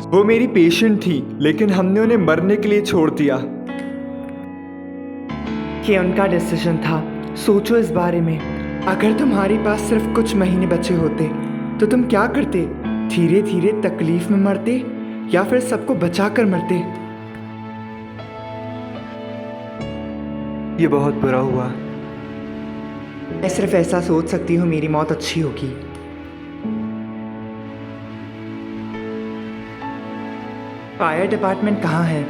वो मेरी पेशेंट थी, लेकिन हमने उन्हें मरने के लिए छोड़ दिया। ये उनका डिसीजन था। सोचो इस बारे में, अगर तुम्हारे पास सिर्फ कुछ महीने बचे होते तो तुम क्या करते? धीरे धीरे तकलीफ में मरते या फिर सबको बचा कर मरते? ये बहुत बुरा हुआ। मैं सिर्फ ऐसा सोच सकती हूँ मेरी मौत अच्छी होगी। फायर डिपार्टमेंट कहाँ है?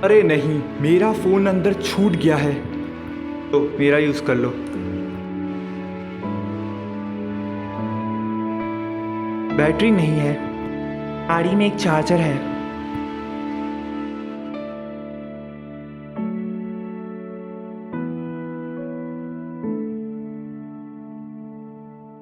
अरे नहीं, मेरा फोन अंदर छूट गया है, तो मेरा यूज कर लो। बैटरी नहीं है, गाड़ी में एक चार्जर है।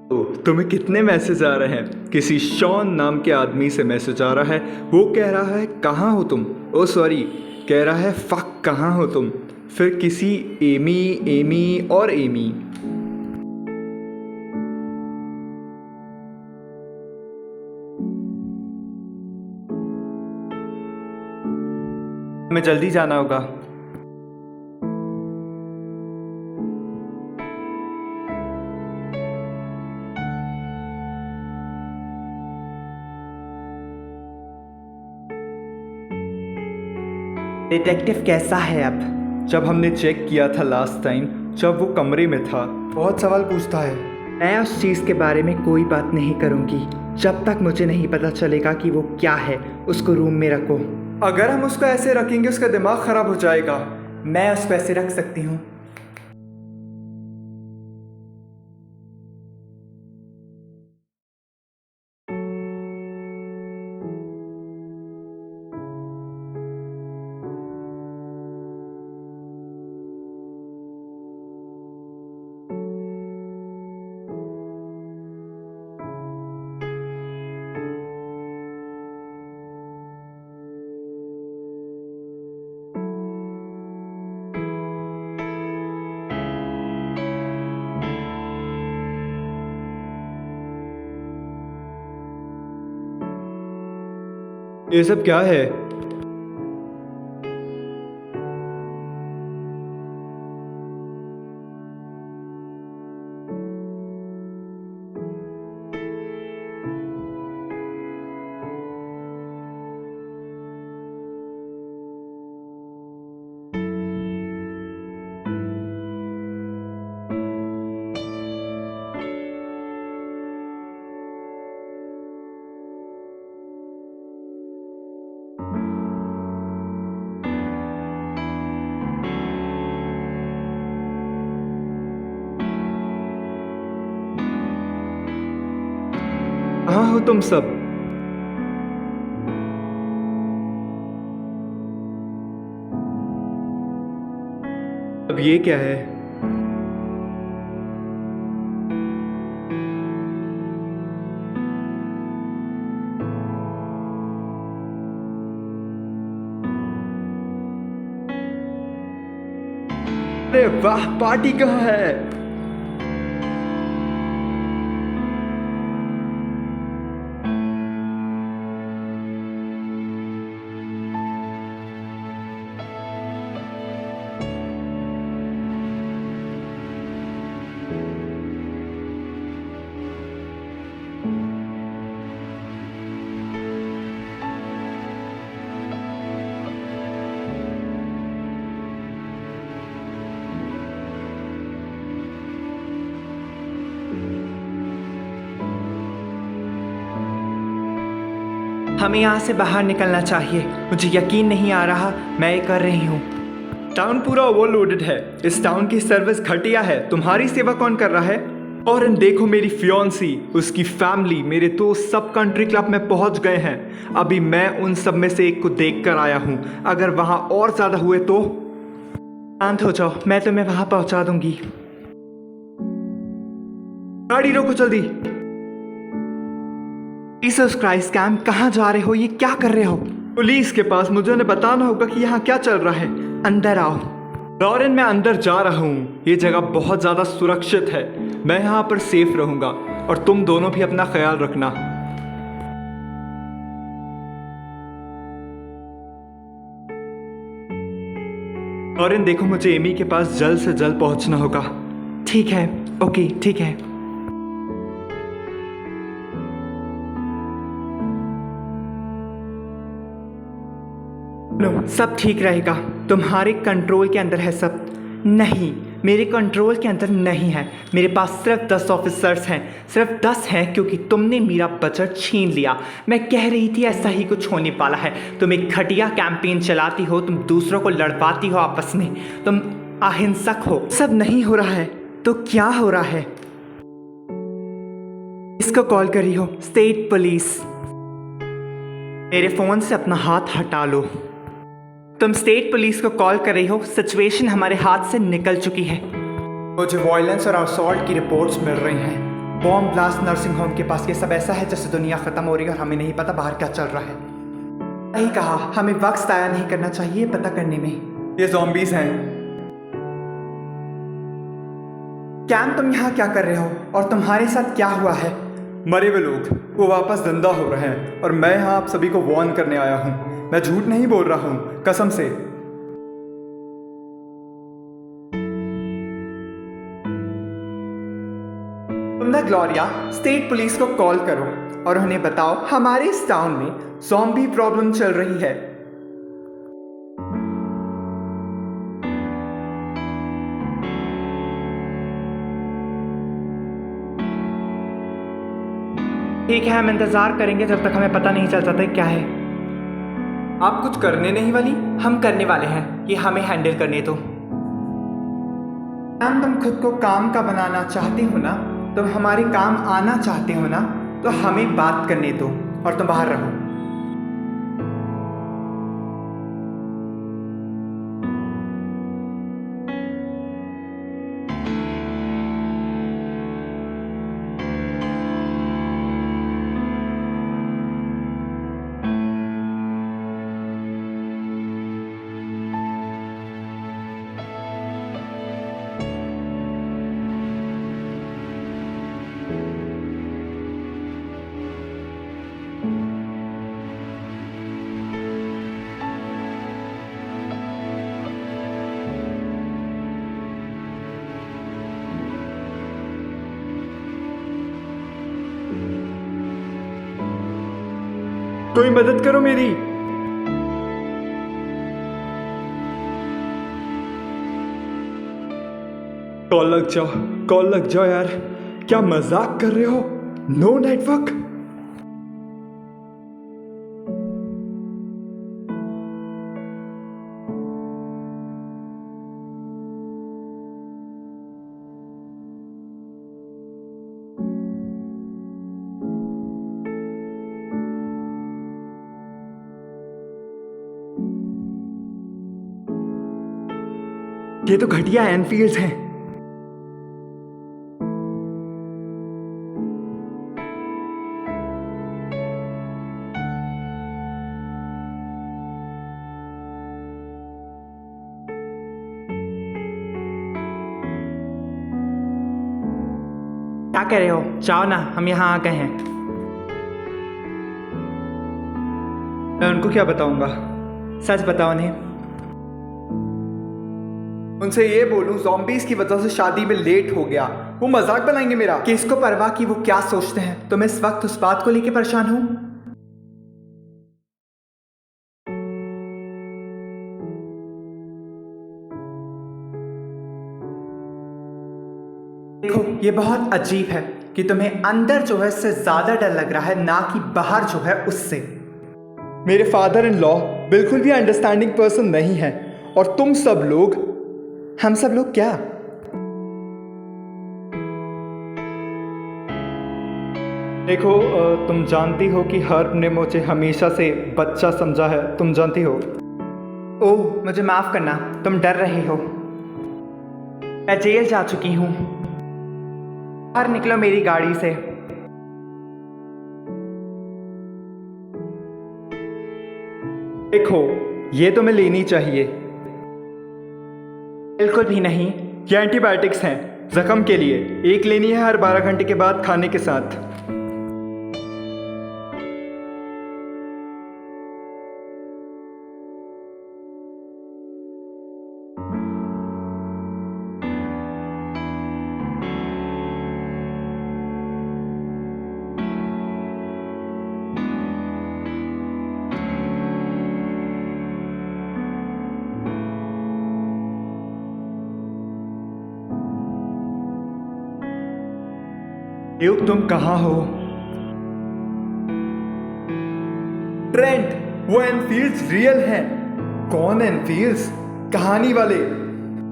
तो तुम्हें कितने मैसेज आ रहे हैं? किसी शॉन नाम के आदमी से मैसेज आ रहा है, वो कह रहा है कहाँ हो तुम। ओ सॉरी, कह रहा है फक कहाँ हो तुम। फिर किसी एमी एमी और एमी। हमें जल्दी जाना होगा। डिटेक्टिव कैसा है अब? जब हमने चेक किया था लास्ट टाइम, जब वो कमरे में था, बहुत सवाल पूछता है। मैं उस चीज़ के बारे में कोई बात नहीं करूँगी जब तक मुझे नहीं पता चलेगा कि वो क्या है। उसको रूम में रखो। अगर हम उसको ऐसे रखेंगे उसका दिमाग खराब हो जाएगा। मैं उसको ऐसे रख सकती हूँ। ये सब क्या है? कहाँ हो तुम सब? अब ये क्या है? अरे वाह, पार्टी कहाँ है? हमें यहाँ से बाहर निकलना चाहिए। मुझे यकीन नहीं आ रहा मैं ये कर रही हूँ। टाउन पूरा ओवरलोडेड है। इस टाउन की सर्विस घटिया है। तुम्हारी सेवा कौन कर रहा है? और इन देखो, मेरी फियोन्सी, उसकी फैमिली, मेरे दोस्त सब कंट्री क्लब में पहुंच गए हैं। अभी मैं उन सब में से एक को देख कर आया हूँ। अगर वहां और ज्यादा हुए तो? शांत हो जाओ, मैं तुम्हें वहां पहुंचा दूंगी। गाड़ी रोको जल्दी। जीसस क्राइस्ट कैम, कहाँ जा रहे हो? ये क्या कर रहे हो? पुलिस के पास। मुझे उन्हें बताना होगा कि यहाँ क्या चल रहा है। अंदर आओ। लॉरेन, मैं अंदर जा रहा हूँ। ये जगह बहुत ज़्यादा सुरक्षित है। मैं यहाँ पर सेफ रहूँगा और तुम दोनों भी अपना ख्याल रखना। और इन देखो, मुझे एमी के पास जल्द से जल्द पहुंचना होगा। ठीक है, ओके, ठीक है। नो, सब ठीक रहेगा, तुम्हारे कंट्रोल के अंदर है सब। नहीं, मेरे कंट्रोल के अंदर नहीं है। मेरे पास सिर्फ 10 ऑफिसर्स हैं, सिर्फ 10 हैं, क्योंकि तुमने मेरा बजट छीन लिया। मैं कह रही थी ऐसा ही कुछ होने वाला है। तुम एक घटिया कैंपेन चलाती हो, तुम दूसरों को लड़वाती हो आपस में, तुम अहिंसक हो। सब नहीं हो रहा है तो क्या हो रहा है? इसको कॉल कर रही हो? State police. मेरे फोन से अपना हाथ हटा लो। तुम स्टेट पुलिस को कॉल कर रही हो? सिचुएशन हमारे हाथ से निकल चुकी है। मुझे वायलेंस और असॉल्ट की रिपोर्ट्स मिल रही हैं। बॉम्ब ब्लास्ट नर्सिंग होम के पास। ये सब ऐसा है जैसे दुनिया खत्म हो रही है और हमें नहीं पता बाहर क्या चल रहा है। सही कहा, हमें वक्त ज़ाया नहीं करना चाहिए पता करने में। ये ज़ॉम्बीज़ हैं। कैम, तुम यहाँ क्या कर रहे हो और तुम्हारे साथ क्या हुआ है? मरे हुए लोग वो वापस जिंदा हो रहे हैं और मैं यहाँ आप सभी को वार्न करने आया हूँ। मैं झूठ नहीं बोल रहा हूँ, कसम से। तुम ना ग्लोरिया, स्टेट पुलिस को कॉल करो और उन्हें बताओ हमारे इस टाउन में ज़ॉम्बी प्रॉब्लम चल रही है। ठीक है, हम इंतजार करेंगे जब तक हमें पता नहीं चल जाता क्या है। आप कुछ करने नहीं वाली? हम करने वाले हैं, ये हमें हैंडल करने दो। मैम, तुम खुद को काम का बनाना चाहते हो ना? तुम हमारे काम आना चाहते हो ना? तो हमें बात करने दो और तुम बाहर रहो। कोई मदद करो मेरी। कॉल लग जाओ यार। क्या मजाक कर रहे हो? No network. ये तो घटिया एनफील्ड्स हैं। क्या कह रहे हो? जाओ ना, हम यहाँ आ गए हैं। मैं उनको क्या बताऊंगा? सच बताओ उन्हें। उनसे ये बोलूं ज़ॉम्बीज़ की वजह से शादी में लेट हो गया, वो मजाक बनाएंगे मेरा। किसको परवाह कि वो क्या सोचते हैं? तुम इस वक्त उस बात को लेकर परेशान हो? देखो, ये बहुत अजीब है कि तुम्हें अंदर जो है उससे ज्यादा डर लग रहा है, ना कि बाहर जो है उससे। मेरे फादर इन लॉ बिल्कुल भी अंडरस्टैंडिंग पर्सन नहीं है और तुम सब लोग। हम सब लोग क्या? देखो, तुम जानती हो कि हर्ब ने मुझे हमेशा से बच्चा समझा है, तुम जानती हो। ओह, मुझे माफ करना, तुम डर रहे हो। मैं जेल जा चुकी हूं। बाहर निकलो मेरी गाड़ी से। देखो, ये तुम्हें लेनी चाहिए। बिल्कुल भी नहीं। ये एंटीबायोटिक्स हैं जख्म के लिए। एक लेनी है हर 12 घंटे के बाद खाने के साथ। ड्यूक, तुम कहाँ हो? ट्रेंट, वो एनफील्ड्स रियल हैं। कौन एनफील्ड्स? कहानी वाले।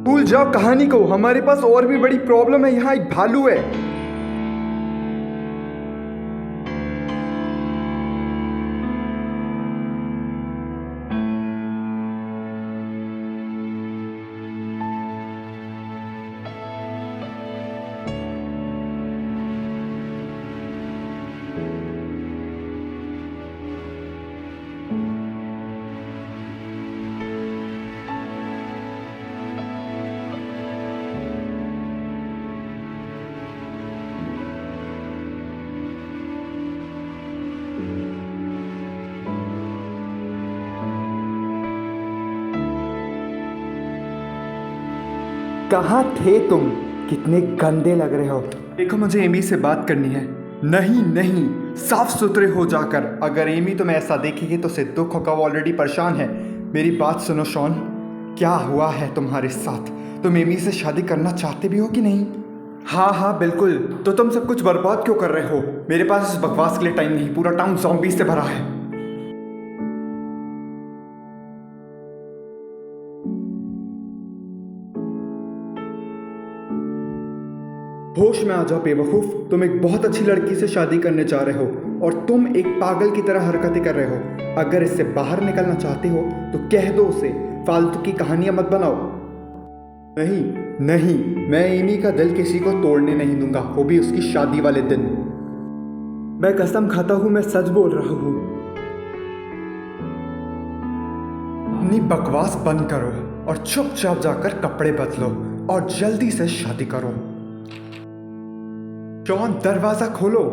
भूल जाओ कहानी को, हमारे पास और भी बड़ी प्रॉब्लम है। यहाँ एक भालू है। कहाँ थे तुम? कितने गंदे लग रहे हो। देखो, मुझे एमी से बात करनी है। नहीं नहीं, साफ सुथरे हो जाकर। अगर एमी तुम्हें ऐसा देखेगी तो उसे दुख होगा, वो ऑलरेडी परेशान है। मेरी बात सुनो शॉन, क्या हुआ है तुम्हारे साथ? तुम एमी से शादी करना चाहते भी हो कि नहीं? हाँ हाँ बिल्कुल। तो तुम सब कुछ बर्बाद क्यों कर रहे हो? मेरे पास इस बकवास के लिए टाइम नहीं। पूरा टाउन ज़ॉम्बी से भरा है। होश में आ जाओ बेवकूफ। तुम एक बहुत अच्छी लड़की से शादी करने जा रहे हो और तुम एक पागल की तरह हरकतें कर रहे हो। अगर इससे बाहर निकलना चाहते हो तो कह दो उसे, फालतू की कहानियां मत बनाओ। नहीं नहीं, मैं एमी का दिल किसी को तोड़ने नहीं दूंगा, वो भी उसकी शादी वाले दिन। मैं कसम खाता हूं, मैं सच बोल रहा हूं। अपनी बकवास बंद करो और चुपचाप जाकर कपड़े बदलो और जल्दी से शादी करो। शॉन, दरवाजा खोलो।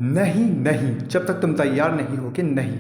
नहीं नहीं, जब तक तुम तैयार नहीं होगे नहीं।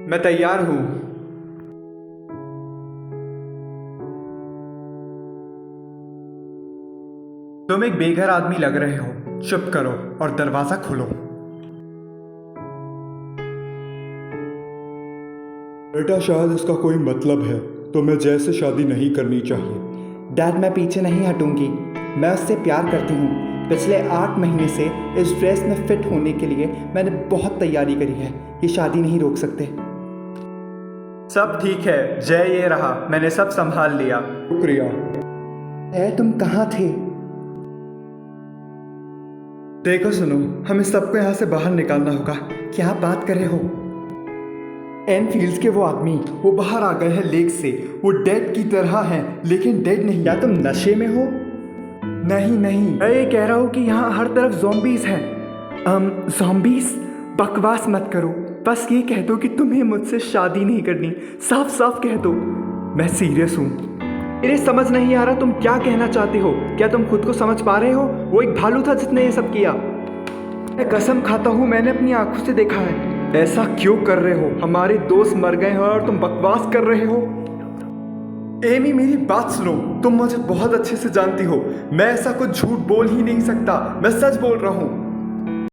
मैं तैयार हूँ। तुम एक बेघर आदमी लग रहे हो। चुप करो और दरवाजा खोलो। बेटा शायद इसका कोई मतलब है, तो मैं जैसे शादी नहीं करनी चाहिए। डैड, मैं पीछे नहीं हटूंगी। मैं उससे प्यार करती हूँ। पिछले 8 महीने से इस ड्रेस में फिट होने के लिए मैंने बहुत तैयारी करी है। ये शादी नहीं रोक सकते। सब ठीक है जय, ये रहा, मैंने सब संभाल लिया। शुक्रिया। तुम कहाँ थे? देखो सुनो, हमें सबको यहाँ से बाहर निकालना होगा। क्या बात कर रहे हो? एनफील्ड्स के वो आदमी, वो बाहर आ गए हैं लेक से। वो डेड की तरह हैं, लेकिन डेड नहीं। क्या तुम नशे में हो? नहीं नहीं, मैं ये कह रहा हूँ कि यहाँ हर तरफ ज़ॉम्बीज़ हैं। ज़ॉम्बीज़? बकवास मत करो। बस ये कह दो कि तुम्हें मुझसे शादी नहीं करनी। साफ साफ कह दो। मैं सीरियस हूँ। मेरे समझ नहीं आ रहा तुम क्या कहना चाहते हो। क्या तुम खुद को समझ पा रहे हो? वो एक भालू था जिसने ये सब किया। मैं कसम खाता हूँ, मैंने अपनी आंखों से देखा है। ऐसा क्यों कर रहे हो? हमारे दोस्त मर गए हैं और तुम बकवास कर रहे हो। एमी मेरी बात सुनो, तुम मुझे बहुत अच्छे से जानती हो। मैं ऐसा कुछ झूठ बोल ही नहीं सकता। मैं सच बोल रहा हूँ।